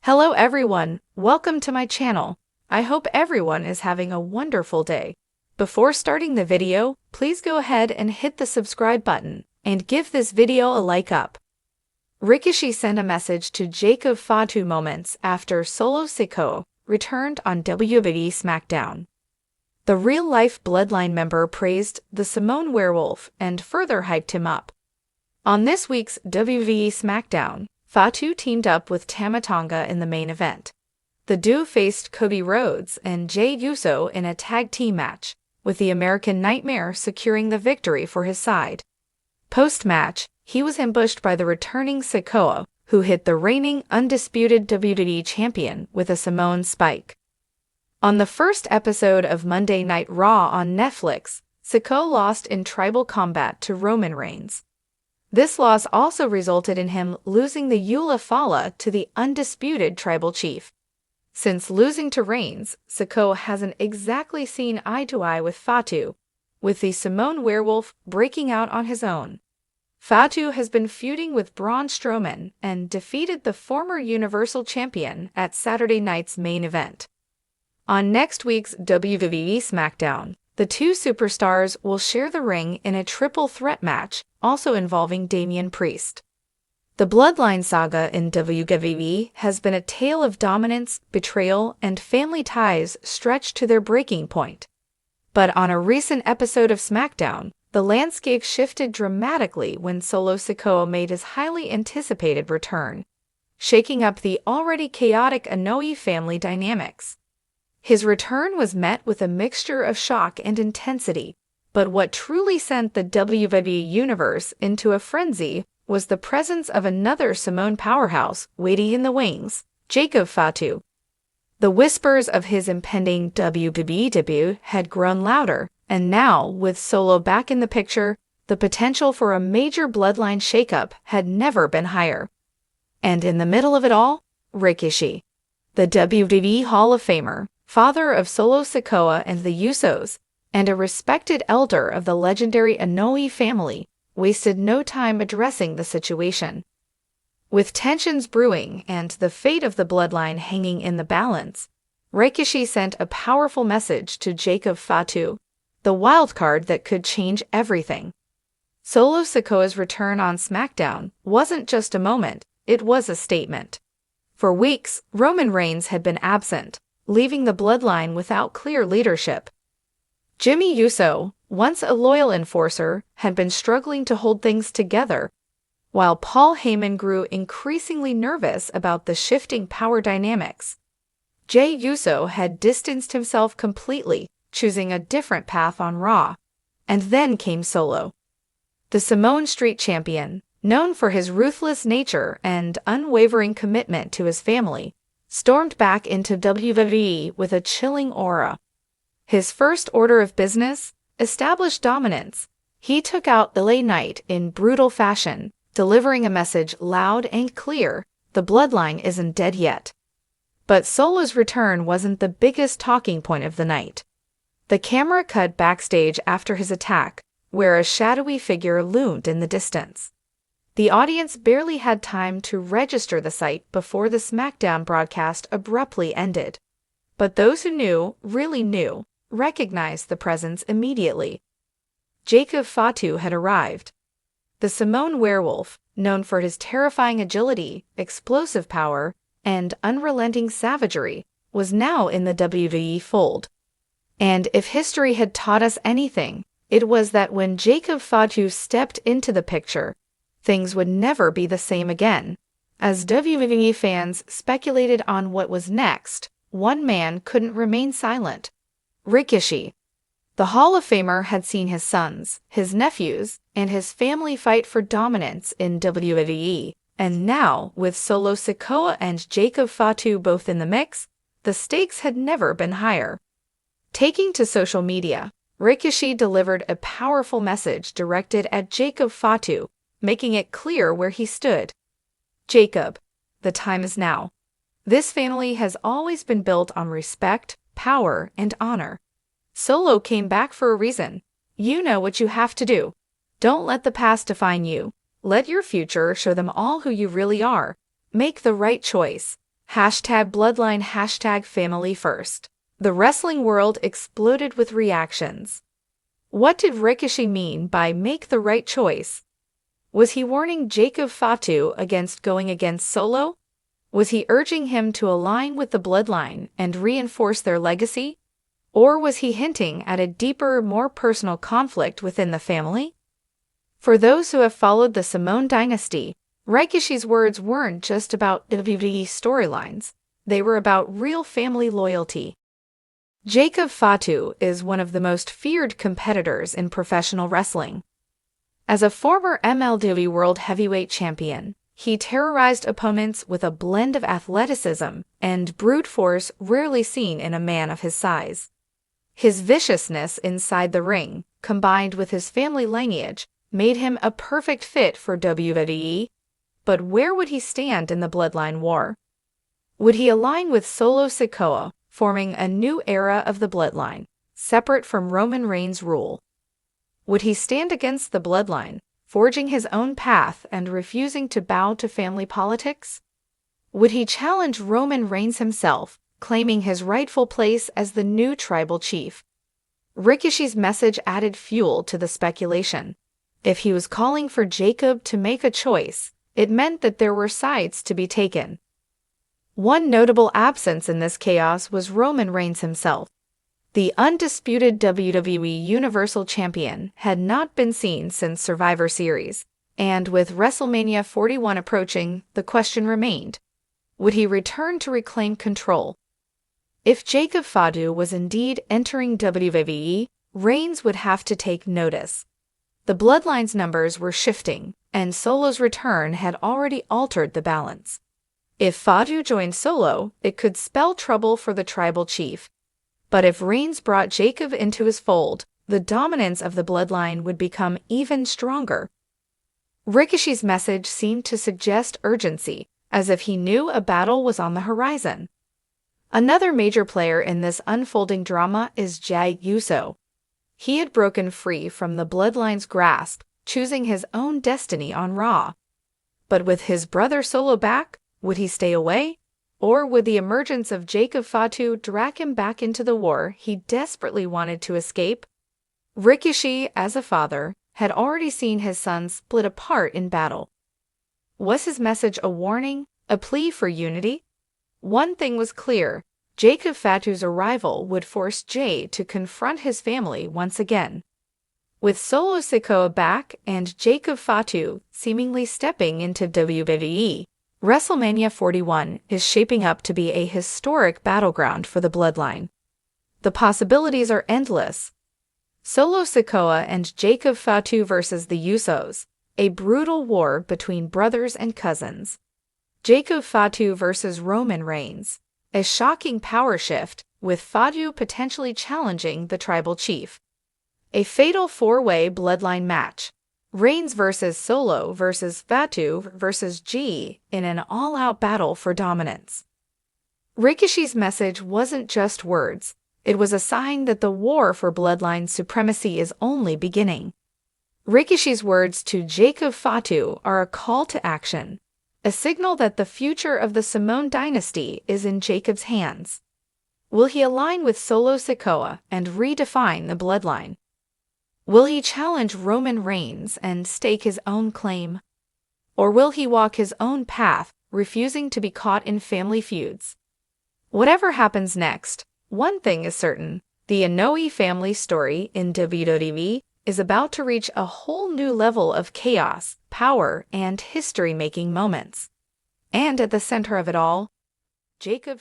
Hello everyone, welcome to my channel. I hope everyone is having a wonderful day. Before starting the video, please go ahead and hit the subscribe button and give this video a like up. Rikishi sent a message to Jacob Fatu moments after Solo Sikoa returned on WWE SmackDown. The real-life Bloodline member praised the Samoan werewolf and further hyped him up. On this week's WWE SmackDown, Fatu teamed up with Tama Tonga in the main event. The duo faced Cody Rhodes and Jey Uso in a tag team match, with the American Nightmare securing the victory for his side. Post-match, he was ambushed by the returning Sikoa, who hit the reigning undisputed WWE champion with a Samoan spike. On the first episode of Monday Night Raw on Netflix, Sikoa lost in tribal combat to Roman Reigns. This loss also resulted in him losing the Eula Fala to the undisputed tribal chief. Since losing to Reigns, Sikoa hasn't exactly seen eye to eye with Fatu, with the Samoan werewolf breaking out on his own. Fatu has been feuding with Braun Strowman and defeated the former Universal Champion at Saturday night's main event. On next week's WWE SmackDown, the two superstars will share the ring in a triple threat match, also involving Damian Priest. The Bloodline saga in WWE has been a tale of dominance, betrayal, and family ties stretched to their breaking point. But on a recent episode of SmackDown, the landscape shifted dramatically when Solo Sikoa made his highly anticipated return, shaking up the already chaotic Anoa'i family dynamics. His return was met with a mixture of shock and intensity, but what truly sent the WWE Universe into a frenzy was the presence of another Samoan powerhouse waiting in the wings, Jacob Fatu. The whispers of his impending WWE debut had grown louder, and now, with Solo back in the picture, the potential for a major Bloodline shakeup had never been higher. And in the middle of it all, Rikishi, the WWE Hall of Famer, father of Solo Sikoa and the Usos, and a respected elder of the legendary Anoa'i family, wasted no time addressing the situation. With tensions brewing and the fate of the Bloodline hanging in the balance, Rikishi sent a powerful message to Jacob Fatu, the wildcard that could change everything. Solo Sikoa's return on SmackDown wasn't just a moment, it was a statement. For weeks, Roman Reigns had been absent, leaving the Bloodline without clear leadership. Jimmy Uso, once a loyal enforcer, had been struggling to hold things together, while Paul Heyman grew increasingly nervous about the shifting power dynamics. Jey Uso had distanced himself completely, choosing a different path on Raw. And then came Solo. The Samoan Street Champion, known for his ruthless nature and unwavering commitment to his family, stormed back into WWE with a chilling aura. His first order of business, established dominance. He took out LA Knight in brutal fashion, delivering a message loud and clear: the Bloodline isn't dead yet. But Solo's return wasn't the biggest talking point of the night. The camera cut backstage after his attack, where a shadowy figure loomed in the distance. The audience barely had time to register the sight before the SmackDown broadcast abruptly ended. But those who knew, really knew, recognized the presence immediately. Jacob Fatu had arrived. The Samoan werewolf, known for his terrifying agility, explosive power, and unrelenting savagery, was now in the WWE fold. And if history had taught us anything, it was that when Jacob Fatu stepped into the picture, things would never be the same again. As WWE fans speculated on what was next, one man couldn't remain silent: Rikishi. The Hall of Famer had seen his sons, his nephews, and his family fight for dominance in WWE, and now, with Solo Sikoa and Jacob Fatu both in the mix, the stakes had never been higher. Taking to social media, Rikishi delivered a powerful message directed at Jacob Fatu, making it clear where he stood. Jacob, the time is now. This family has always been built on respect, power, and honor. Solo came back for a reason. You know what you have to do. Don't let the past define you. Let your future show them all who you really are. Make the right choice. Hashtag Bloodline, hashtag Family First. The wrestling world exploded with reactions. What did Rikishi mean by make the right choice? Was he warning Fatu against going against Solo? Was he urging him to align with the Bloodline and reinforce their legacy? Or was he hinting at a deeper, more personal conflict within the family? For those who have followed the Samoan dynasty, Rikishi's words weren't just about WWE storylines. They were about real family loyalty. Fatu is one of the most feared competitors in professional wrestling. As a former MLW World Heavyweight Champion, he terrorized opponents with a blend of athleticism and brute force rarely seen in a man of his size. His viciousness inside the ring, combined with his family lineage, made him a perfect fit for WWE. But where would he stand in the Bloodline war? Would he align with Solo Sikoa, forming a new era of the Bloodline, separate from Roman Reigns' rule? Would he stand against the Bloodline, forging his own path and refusing to bow to family politics? Would he challenge Roman Reigns himself, claiming his rightful place as the new tribal chief? Rikishi's message added fuel to the speculation. If he was calling for Jacob to make a choice, it meant that there were sides to be taken. One notable absence in this chaos was Roman Reigns himself. The undisputed WWE Universal Champion had not been seen since Survivor Series, and with WrestleMania 41 approaching, the question remained: would he return to reclaim control? If Fatu was indeed entering WWE, Reigns would have to take notice. The Bloodline's numbers were shifting, and Solo's return had already altered the balance. If Fatu joined Solo, it could spell trouble for the tribal chief. But if Reigns brought Jacob into his fold, the dominance of the Bloodline would become even stronger. Rikishi's message seemed to suggest urgency, as if he knew a battle was on the horizon. Another major player in this unfolding drama is Jey Uso. He had broken free from the Bloodline's grasp, choosing his own destiny on Raw. But with his brother Solo back, would he stay away? Or would the emergence of Fatu drag him back into the war he desperately wanted to escape? Rikishi, as a father, had already seen his sons split apart in battle. Was his message a warning, a plea for unity? One thing was clear: Fatu's arrival would force Jey to confront his family once again. With Solo Sikoa back and Fatu seemingly stepping into WWE, WrestleMania 41 is shaping up to be a historic battleground for the Bloodline. The possibilities are endless. Solo Sikoa and Fatu versus the Usos, a brutal war between brothers and cousins. Fatu versus Roman Reigns, a shocking power shift, with Fatu potentially challenging the tribal chief. A fatal four-way Bloodline match. Reigns versus Solo versus Fatu versus G in an all-out battle for dominance. Rikishi's message wasn't just words. It was a sign that the war for Bloodline supremacy is only beginning. Rikishi's words to Fatu are a call to action, a signal that the future of the Samoan dynasty is in Jacob's hands. Will he align with Solo Sikoa and redefine the Bloodline? Will he challenge Roman Reigns and stake his own claim? Or will he walk his own path, refusing to be caught in family feuds? Whatever happens next, one thing is certain: the Inoue family story in WWE is about to reach a whole new level of chaos, power, and history-making moments. And at the center of it all, Fatu.